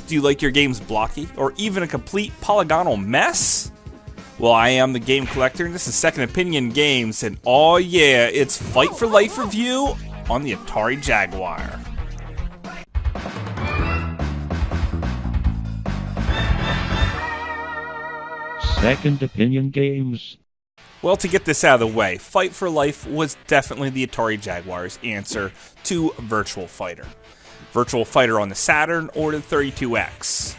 Do you like your games blocky, or even a complete polygonal mess? Well, I am the Game Collector, and this is Second Opinion Games, and oh yeah, it's Fight for Life review on the Atari Jaguar. Second Opinion Games. Well, to get this out of the way, Fight for Life was definitely the Atari Jaguar's answer to Virtua Fighter. Virtua Fighter on the Saturn or the 32X.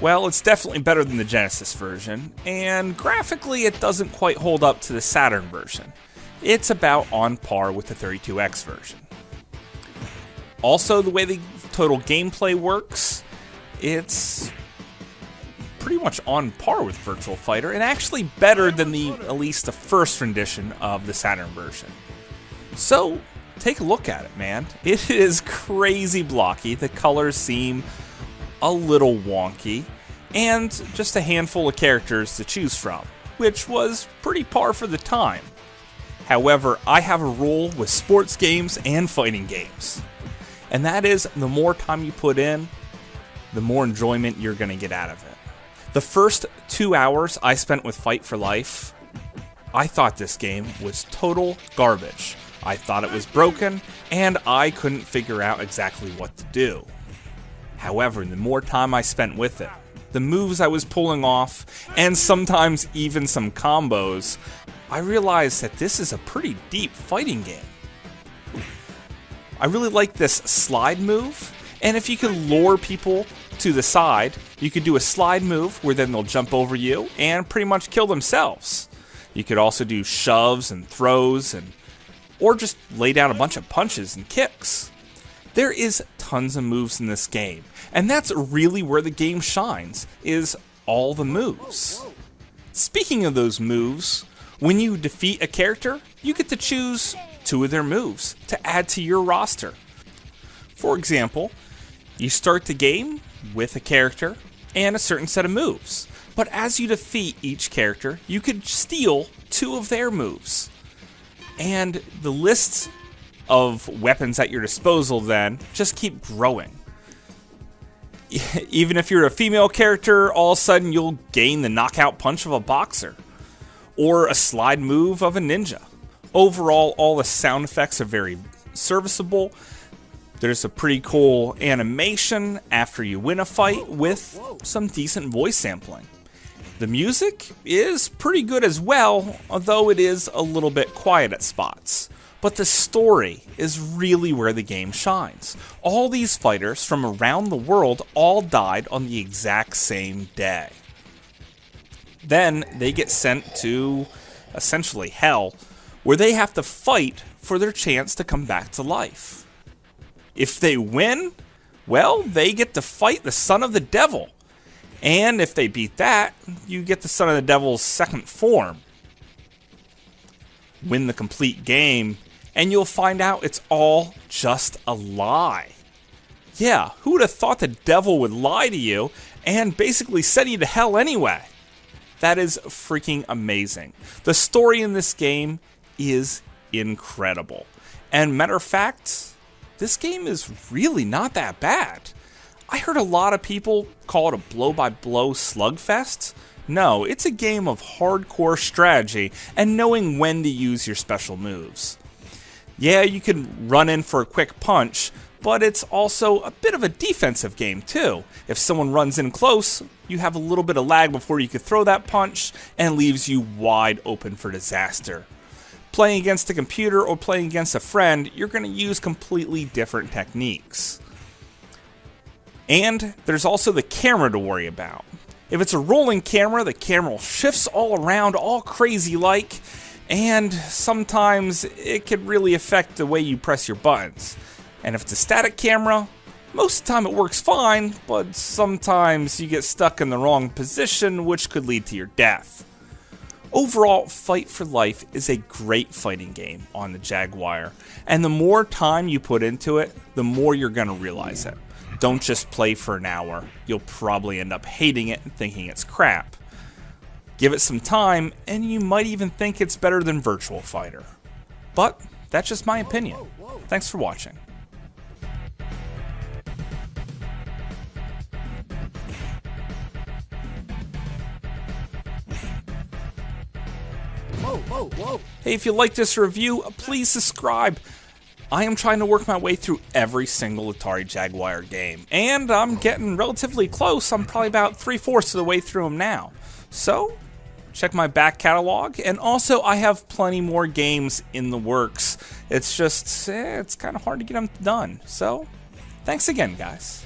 Well, it's definitely better than the Genesis version, and graphically it doesn't quite hold up to the Saturn version. It's about on par with the 32X version. Also, the way the total gameplay works, it's pretty much on par with Virtua Fighter, and actually better than at least the first rendition of the Saturn version. So, take a look at it, man. It is crazy blocky, the colors seem a little wonky, and just a handful of characters to choose from, which was pretty par for the time. However, I have a rule with sports games and fighting games, and that is the more time you put in, the more enjoyment you're going to get out of it. The first 2 hours I spent with Fight for Life, I thought this game was total garbage. I thought it was broken, and I couldn't figure out exactly what to do. However, the more time I spent with it, the moves I was pulling off, and sometimes even some combos, I realized that this is a pretty deep fighting game. I really like this slide move, and if you can lure people to the side, you could do a slide move where then they'll jump over you and pretty much kill themselves. You could also do shoves and throws, or just lay down a bunch of punches and kicks. There is tons of moves in this game, and that's really where the game shines, is all the moves. Speaking of those moves, when you defeat a character, you get to choose 2 of their moves to add to your roster. For example, you start the game with a character and a certain set of moves, but as you defeat each character, you could steal 2 of their moves. And the lists of weapons at your disposal then just keep growing. Even if you're a female character, all of a sudden you'll gain the knockout punch of a boxer, or a slide move of a ninja. Overall, all the sound effects are very serviceable. There's a pretty cool animation after you win a fight with some decent voice sampling. The music is pretty good as well, although it is a little bit quiet at spots. But the story is really where the game shines. All these fighters from around the world all died on the exact same day. Then they get sent to essentially hell, where they have to fight for their chance to come back to life. If they win, well, they get to fight the son of the devil. And if they beat that, you get the son of the devil's second form. Win the complete game, and you'll find out it's all just a lie. Yeah, who would have thought the devil would lie to you and basically send you to hell anyway? That is freaking amazing. The story in this game is incredible. And matter of fact, this game is really not that bad. I heard a lot of people call it a blow-by-blow slugfest. No, it's a game of hardcore strategy and knowing when to use your special moves. Yeah, you can run in for a quick punch, but it's also a bit of a defensive game too. If someone runs in close, you have a little bit of lag before you could throw that punch, and leaves you wide open for disaster. Playing against a computer or playing against a friend, you're going to use completely different techniques. And there's also the camera to worry about. If it's a rolling camera, the camera shifts all around, all crazy like, and sometimes it can really affect the way you press your buttons. And if it's a static camera, most of the time it works fine, but sometimes you get stuck in the wrong position, which could lead to your death. Overall, Fight for Life is a great fighting game on the Jaguar, and the more time you put into it, the more you're going to realize it. Don't just play for an hour. You'll probably end up hating it and thinking it's crap. Give it some time, and you might even think it's better than Virtua Fighter. But that's just my opinion. Thanks for watching. Hey, if you like this review, please subscribe. I am trying to work my way through every single Atari Jaguar game, and I'm getting relatively close. I'm probably about 3/4 of the way through them now. So, check my back catalog, and also I have plenty more games in the works. It's just, it's kind of hard to get them done. So, thanks again, guys.